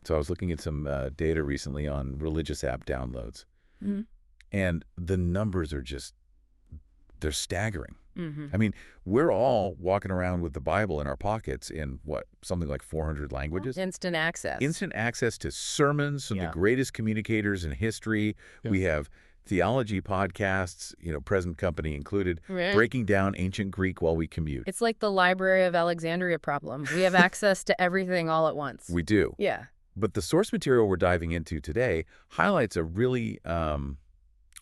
So I was looking at some data recently on religious app downloads, and the numbers are just, they're staggering. I mean, we're all walking around with the Bible in our pockets in, what, something like 400 languages? Instant access. Instant access to sermons from the greatest communicators in history. We have theology podcasts, present company included, breaking down ancient Greek while we commute. It's like the Library of Alexandria problem. We have access to everything all at once. We do. Yeah. But the source material we're diving into today highlights a really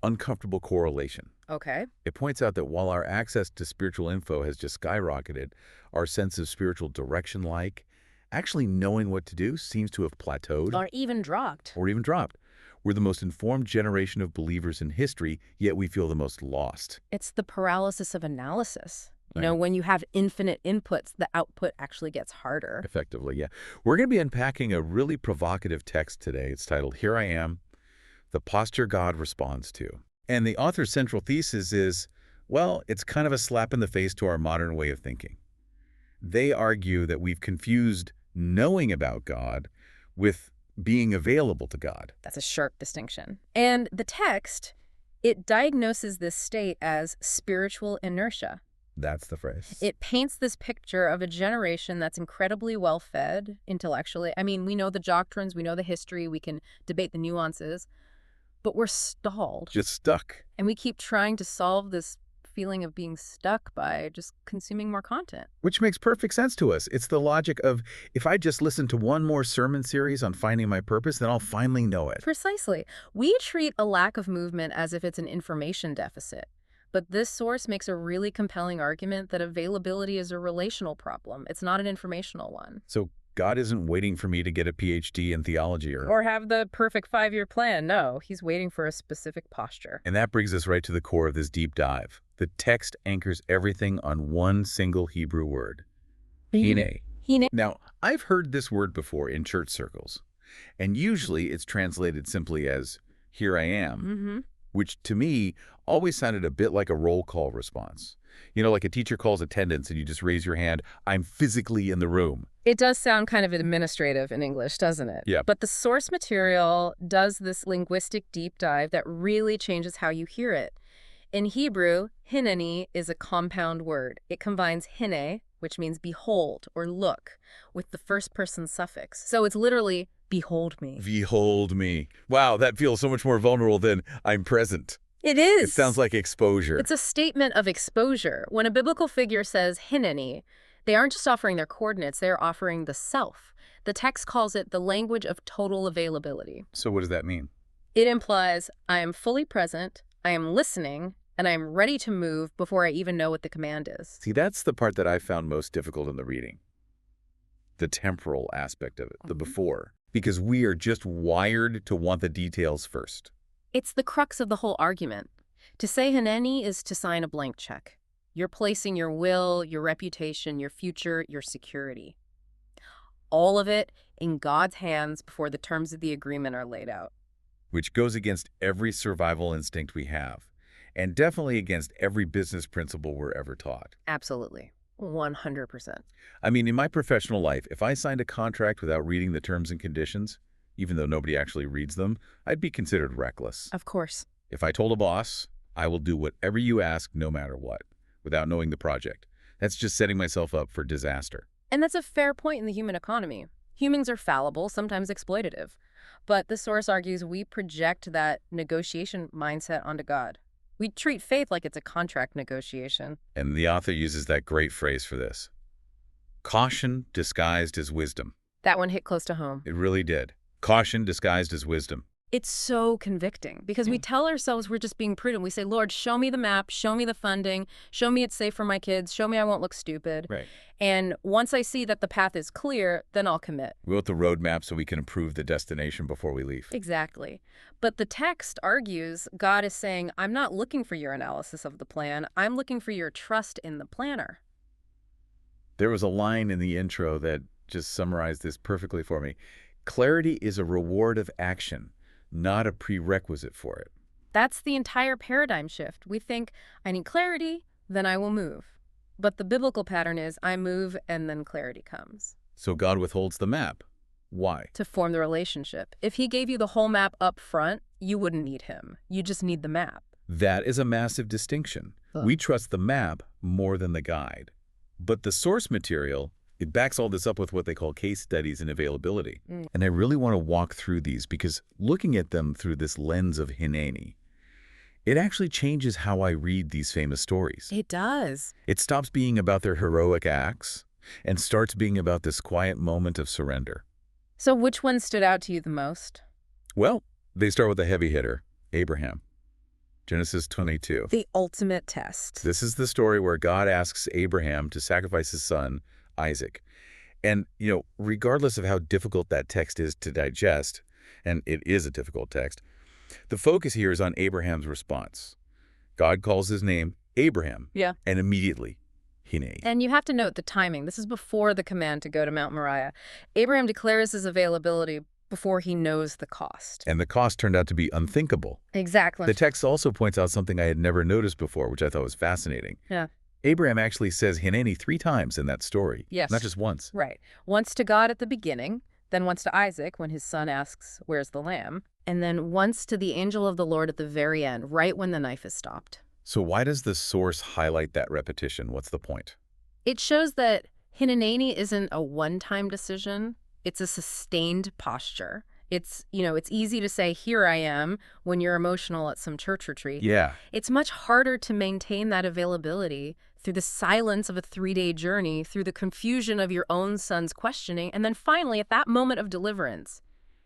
uncomfortable correlation. Okay. It points out that while our access to spiritual info has just skyrocketed, our sense of spiritual direction, actually knowing what to do, seems to have plateaued. Or even dropped. We're the most informed generation of believers in history, yet we feel the most lost. It's the paralysis of analysis. When you have infinite inputs, the output actually gets harder. Effectively, yeah. We're going to be unpacking a really provocative text today. It's titled, Here I Am, the Posture God Responds to. And the author's central thesis is, well, it's kind of a slap in the face to our modern way of thinking. They argue that we've confused knowing about God with being available to God. That's a sharp distinction. And the text, it diagnoses this state as spiritual inertia. That's the phrase. It paints this picture of a generation that's incredibly well-fed intellectually. I mean, we know the doctrines, we know the history, we can debate the nuances, but we're stalled. Just stuck. And we keep trying to solve this feeling of being stuck by just consuming more content. Which makes perfect sense to us. It's the logic of, if I just listen to one more sermon series on finding my purpose, then I'll finally know it. Precisely. We treat a lack of movement as if it's an information deficit. But this source makes a really compelling argument that availability is a relational problem. It's not an informational one. So God isn't waiting for me to get a PhD in theology or have the perfect 5-year plan. No, he's waiting for a specific posture. And that brings us right to the core of this deep dive. The text anchors everything on one single Hebrew word, Hineni. Now, I've heard this word before in church circles, and usually it's translated simply as, here I am, which to me always sounded a bit like a roll call response. Like a teacher calls attendance and you just raise your hand, I'm physically in the room. It does sound kind of administrative in English, doesn't it? Yeah. But the source material does this linguistic deep dive that really changes how you hear it. In Hebrew, Hineni is a compound word. It combines hine, which means behold or look, with the first person suffix. So it's literally, behold me. Behold me. Wow, that feels so much more vulnerable than I'm present. It is. It sounds like exposure. It's a statement of exposure. When a biblical figure says Hineni, they aren't just offering their coordinates, they're offering the self. The text calls it the language of total availability. So what does that mean? It implies I am fully present, I am listening, and I am ready to move before I even know what the command is. See, that's the part that I found most difficult in the reading. The temporal aspect of it, the before. Because we are just wired to want the details first. It's the crux of the whole argument. To say Hineni is to sign a blank check. You're placing your will, your reputation, your future, your security. All of it in God's hands before the terms of the agreement are laid out. Which goes against every survival instinct we have, and definitely against every business principle we're ever taught. Absolutely. 100%. I mean, in my professional life, if I signed a contract without reading the terms and conditions, even though nobody actually reads them, I'd be considered reckless. Of course. If I told a boss, I will do whatever you ask no matter what, without knowing the project, that's just setting myself up for disaster. And that's a fair point in the human economy. Humans are fallible, sometimes exploitative. But the source argues we project that negotiation mindset onto God. We treat faith like it's a contract negotiation. And the author uses that great phrase for this. Caution disguised as wisdom. That one hit close to home. It really did. Caution disguised as wisdom. It's so convicting because we tell ourselves we're just being prudent. We say, Lord, show me the map, show me the funding, show me it's safe for my kids, show me I won't look stupid. Right. And once I see that the path is clear, then I'll commit. We want the roadmap so we can improve the destination before we leave. Exactly. But the text argues God is saying, I'm not looking for your analysis of the plan. I'm looking for your trust in the planner. There was a line in the intro that just summarized this perfectly for me. Clarity is a reward of action, not a prerequisite for it. That's the entire paradigm shift. We think, I need clarity, then I will move. But the biblical pattern is, I move and then clarity comes. So God withholds the map. Why? To form the relationship. If he gave you the whole map up front, you wouldn't need him. You just need the map. That is a massive distinction. We trust the map more than the guide. But the source material, it backs all this up with what they call case studies and availability. And I really want to walk through these because looking at them through this lens of Hineni, it actually changes how I read these famous stories. It does. It stops being about their heroic acts and starts being about this quiet moment of surrender. So which one stood out to you the most? Well, they start with a heavy hitter, Abraham. Genesis 22. The ultimate test. This is the story where God asks Abraham to sacrifice his son, Isaac. And, regardless of how difficult that text is to digest, and it is a difficult text, the focus here is on Abraham's response. God calls his name Abraham. Yeah. And immediately, Hineni. And you have to note the timing. This is before the command to go to Mount Moriah. Abraham declares his availability before he knows the cost. And the cost turned out to be unthinkable. Exactly. The text also points out something I had never noticed before, which I thought was fascinating. Yeah. Abraham actually says Hineni 3 times in that story. Yes. Not just once. Right. Once to God at the beginning, then once to Isaac when his son asks, "Where's the lamb?" And then once to the angel of the Lord at the very end, right when the knife is stopped. So why does the source highlight that repetition? What's the point? It shows that Hineni isn't a one-time decision. It's a sustained posture. It's easy to say, "Here I am," when you're emotional at some church retreat. Yeah. It's much harder to maintain that availability through the silence of a 3-day journey, through the confusion of your own son's questioning, and then finally, at that moment of deliverance,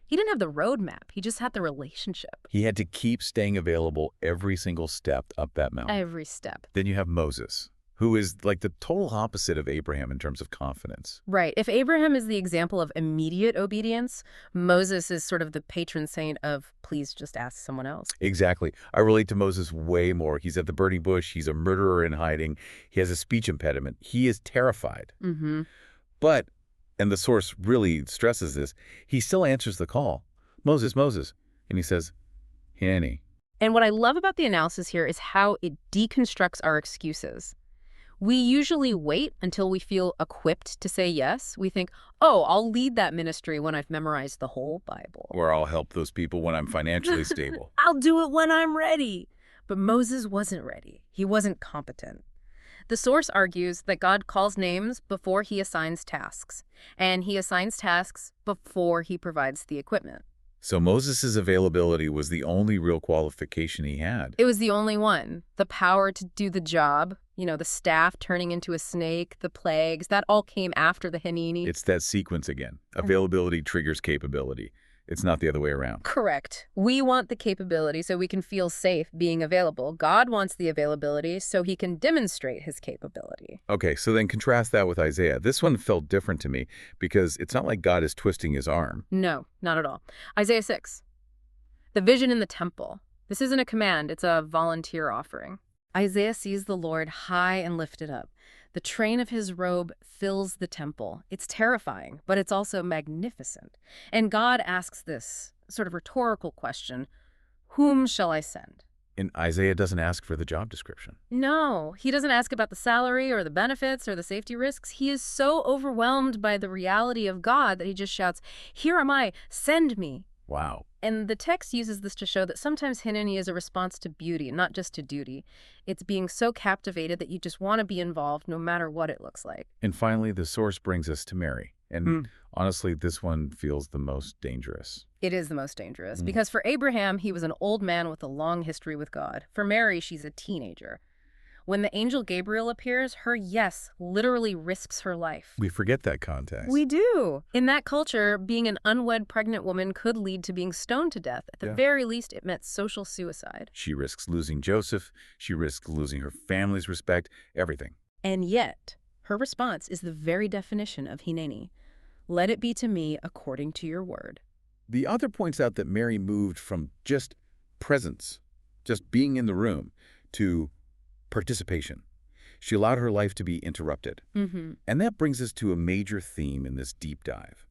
he didn't have the roadmap. He just had the relationship. He had to keep staying available every single step up that mountain. Every step. Then you have Moses, who is like the total opposite of Abraham in terms of confidence. Right. If Abraham is the example of immediate obedience, Moses is sort of the patron saint of please just ask someone else. Exactly. I relate to Moses way more. He's at the burning bush. He's a murderer in hiding. He has a speech impediment. He is terrified. But, and the source really stresses this, he still answers the call. Moses, Moses. And he says, Hineni. And what I love about the analysis here is how it deconstructs our excuses. We usually wait until we feel equipped to say yes. We think, oh, I'll lead that ministry when I've memorized the whole Bible. Or I'll help those people when I'm financially stable. I'll do it when I'm ready. But Moses wasn't ready. He wasn't competent. The source argues that God calls names before he assigns tasks, and he assigns tasks before he provides the equipment. So Moses' availability was the only real qualification he had. It was the only one. The power to do the job, the staff turning into a snake, the plagues, that all came after the Hineni. It's that sequence again. Availability triggers capability. It's not the other way around. Correct. We want the capability so we can feel safe being available. God wants the availability so he can demonstrate his capability. Okay, so then contrast that with Isaiah. This one felt different to me because it's not like God is twisting his arm. No, not at all. Isaiah 6. The vision in the temple. This isn't a command, it's a volunteer offering. Isaiah sees the Lord high and lifted up. The train of his robe fills the temple. It's terrifying, but it's also magnificent. And God asks this sort of rhetorical question, whom shall I send? And Isaiah doesn't ask for the job description. No, he doesn't ask about the salary or the benefits or the safety risks. He is so overwhelmed by the reality of God that he just shouts, "Here am I, send me." Wow. And the text uses this to show that sometimes Hineni is a response to beauty, not just to duty. It's being so captivated that you just want to be involved no matter what it looks like. And finally, the source brings us to Mary. And honestly, this one feels the most dangerous. It is the most dangerous because for Abraham, he was an old man with a long history with God. For Mary, she's a teenager. When the angel Gabriel appears, her yes literally risks her life. We forget that context. We do. In that culture, being an unwed pregnant woman could lead to being stoned to death. At the very least, it meant social suicide. She risks losing Joseph. She risks losing her family's respect, everything. And yet, her response is the very definition of Hineni. Let it be to me according to your word. The author points out that Mary moved from just presence, just being in the room, to participation. She allowed her life to be interrupted. And that brings us to a major theme in this deep dive,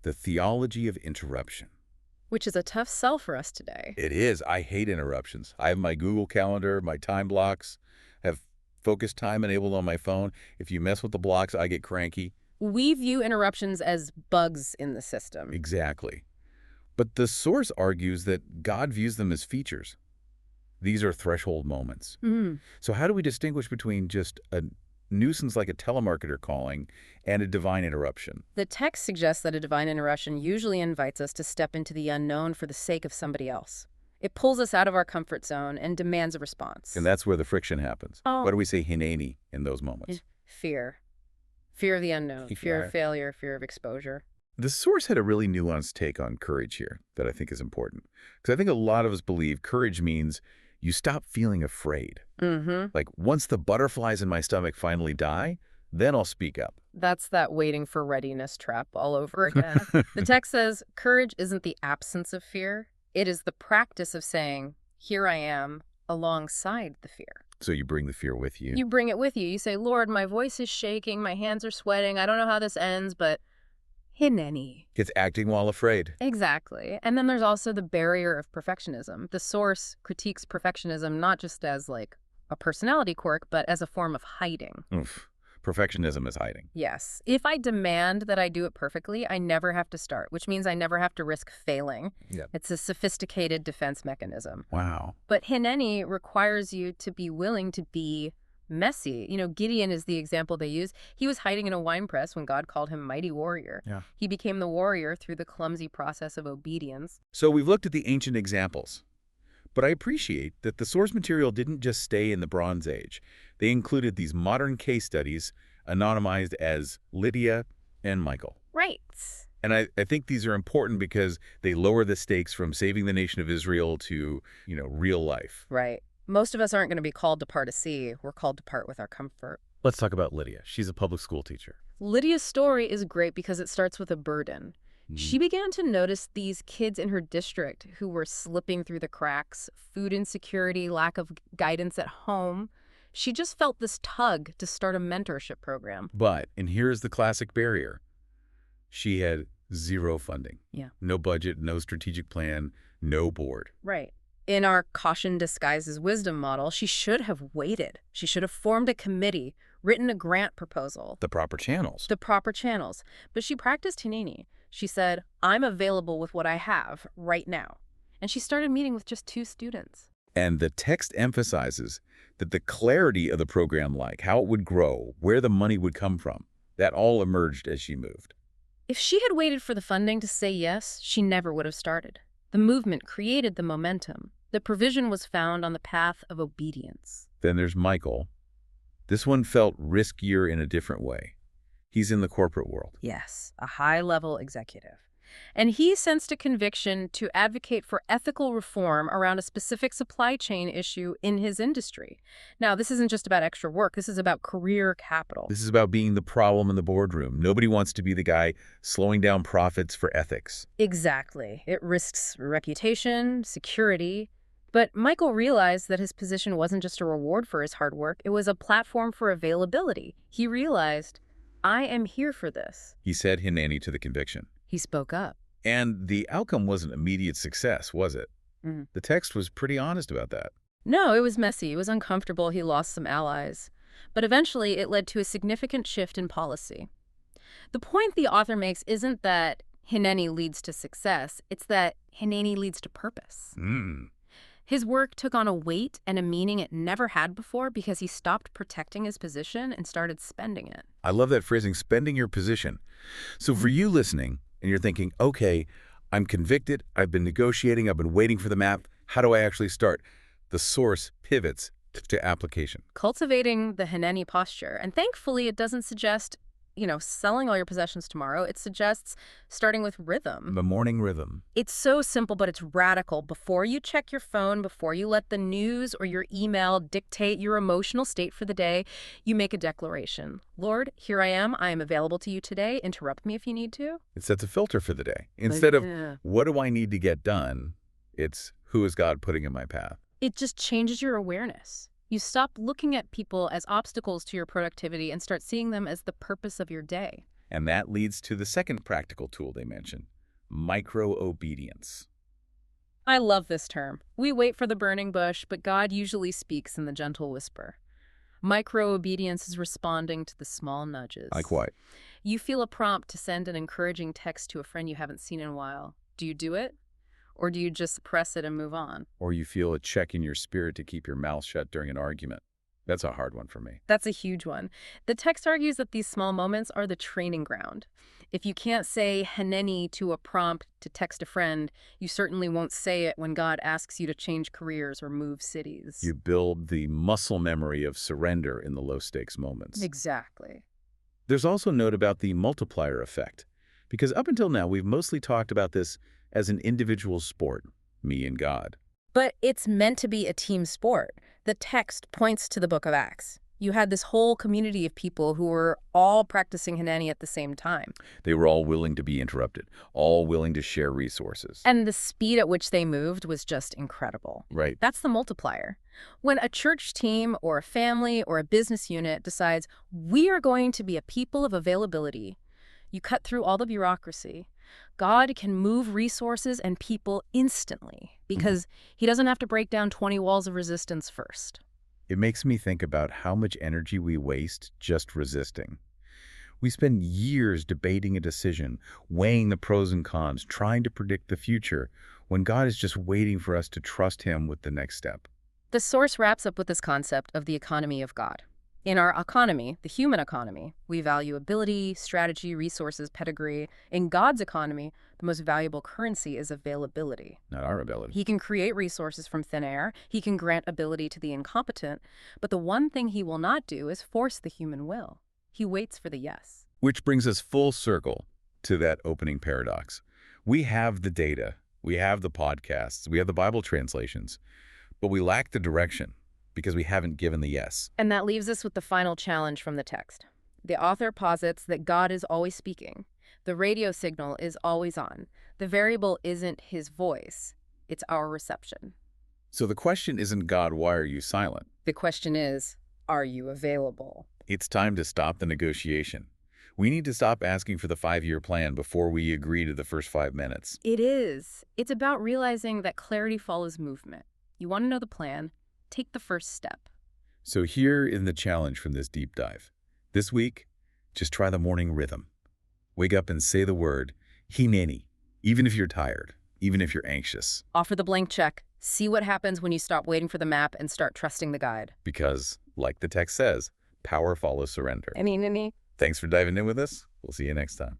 the theology of interruption. Which is a tough sell for us today. It is. I hate interruptions. I have my Google Calendar, my time blocks, have focus time enabled on my phone. If you mess with the blocks, I get cranky. We view interruptions as bugs in the system. Exactly. But the source argues that God views them as features. These are threshold moments. So how do we distinguish between just a nuisance like a telemarketer calling and a divine interruption? The text suggests that a divine interruption usually invites us to step into the unknown for the sake of somebody else. It pulls us out of our comfort zone and demands a response. And that's where the friction happens. Oh. What do we say Hineni in those moments? Fear. Fear of the unknown. Fear of failure. Fear of exposure. The source had a really nuanced take on courage here that I think is important. Because I think a lot of us believe courage means you stop feeling afraid. Like, once the butterflies in my stomach finally die, then I'll speak up. That's that waiting for readiness trap all over again. The text says, courage isn't the absence of fear. It is the practice of saying, here I am, alongside the fear. So you bring the fear with you. You bring it with you. You say, Lord, my voice is shaking, my hands are sweating, I don't know how this ends, but Hineni. It's acting while afraid. Exactly. And then there's also the barrier of perfectionism. The source critiques perfectionism not just as like a personality quirk, but as a form of hiding. Oof. Perfectionism is hiding. Yes. If I demand that I do it perfectly, I never have to start, which means I never have to risk failing. Yep. It's a sophisticated defense mechanism. Wow. But Hineni requires you to be willing to be messy. You know, Gideon is the example they use. He was hiding in a wine press when God called him mighty warrior. Yeah. He became the warrior through the clumsy process of obedience. So we've looked at the ancient examples. But I appreciate that the source material didn't just stay in the Bronze Age. They included these modern case studies anonymized as Lydia and Michael. Right. And I think these are important because they lower the stakes from saving the nation of Israel to, real life. Right. Most of us aren't going to be called to part a sea. We're called to part with our comfort. Let's talk about Lydia. She's a public school teacher. Lydia's story is great because it starts with a burden. She began to notice these kids in her district who were slipping through the cracks, food insecurity, lack of guidance at home. She just felt this tug to start a mentorship program. But, and here's the classic barrier, she had zero funding. Yeah. No budget, no strategic plan, no board. Right. In our caution disguises wisdom model, she should have waited. She should have formed a committee, written a grant proposal. The proper channels. The proper channels. But she practiced Hineni. She said, I'm available with what I have right now. And she started meeting with just 2 students. And the text emphasizes that the clarity of the program, like how it would grow, where the money would come from, that all emerged as she moved. If she had waited for the funding to say yes, she never would have started. The movement created the momentum. The provision was found on the path of obedience. Then there's Michael. This one felt riskier in a different way. He's in the corporate world. Yes, a high-level executive. And he sensed a conviction to advocate for ethical reform around a specific supply chain issue in his industry. Now, this isn't just about extra work. This is about career capital. This is about being the problem in the boardroom. Nobody wants to be the guy slowing down profits for ethics. Exactly. It risks reputation, security. But Michael realized that his position wasn't just a reward for his hard work. It was a platform for availability. He realized, I am here for this. He said Hineni to the conviction. He spoke up. And the outcome wasn't immediate success, was it? The text was pretty honest about that. No, it was messy. It was uncomfortable. He lost some allies. But eventually, it led to a significant shift in policy. The point the author makes isn't that Hineni leads to success. It's that Hineni leads to purpose. His work took on a weight and a meaning it never had before because he stopped protecting his position and started spending it. I love that phrasing, spending your position. So for you listening, and you're thinking, okay, I'm convicted, I've been negotiating, I've been waiting for the map, how do I actually start? The source pivots to application. Cultivating the Hineni posture. And thankfully, it doesn't suggest, selling all your possessions tomorrow. It suggests starting with rhythm. The morning rhythm. It's so simple, but it's radical. Before you check your phone, before you let the news or your email dictate your emotional state for the day, you make a declaration. Lord, here I am available to you today. Interrupt me if you need to. It sets a filter for the day. Instead of, what do I need to get done? It's, who is God putting in my path? It just changes your awareness. You stop looking at people as obstacles to your productivity and start seeing them as the purpose of your day. And that leads to the second practical tool they mentioned, micro-obedience. I love this term. We wait for the burning bush, but God usually speaks in the gentle whisper. Micro-obedience is responding to the small nudges. Like what? You feel a prompt to send an encouraging text to a friend you haven't seen in a while. Do you do it? Or do you just suppress it and move on? Or you feel a check in your spirit to keep your mouth shut during an argument. That's a hard one for me. That's a huge one. The text argues that these small moments are the training ground. If you can't say Hineni to a prompt to text a friend, you certainly won't say it when God asks you to change careers or move cities. You build the muscle memory of surrender in the low-stakes moments. Exactly. There's also a note about the multiplier effect, because up until now, we've mostly talked about this as an individual sport, me and God. But it's meant to be a team sport. The text points to the book of Acts. You had this whole community of people who were all practicing Hineni at the same time. They were all willing to be interrupted, all willing to share resources. And the speed at which they moved was just incredible. Right. That's the multiplier. When a church team or a family or a business unit decides, we are going to be a people of availability, you cut through all the bureaucracy. God can move resources and people instantly because he doesn't have to break down 20 walls of resistance first. It makes me think about how much energy we waste just resisting. We spend years debating a decision, weighing the pros and cons, trying to predict the future, when God is just waiting for us to trust him with the next step. The source wraps up with this concept of the economy of God. In our economy, the human economy, we value ability, strategy, resources, pedigree. In God's economy, the most valuable currency is availability. Not our ability. He can create resources from thin air. He can grant ability to the incompetent. But the one thing he will not do is force the human will. He waits for the yes. Which brings us full circle to that opening paradox. We have the data, we have the podcasts, we have the Bible translations, but we lack the direction because we haven't given the yes. And that leaves us with the final challenge from the text. The author posits that God is always speaking. The radio signal is always on. The variable isn't his voice, it's our reception. So the question isn't, God, why are you silent? The question is, are you available? It's time to stop the negotiation. We need to stop asking for the 5-year plan before we agree to the first 5 minutes. It is. It's about realizing that clarity follows movement. You want to know the plan? Take the first step. So here is the challenge from this deep dive. This week, just try the morning rhythm. Wake up and say the word, Hineni, even if you're tired, even if you're anxious. Offer the blank check. See what happens when you stop waiting for the map and start trusting the guide. Because, like the text says, power follows surrender. Hineni. Thanks for diving in with us. We'll see you next time.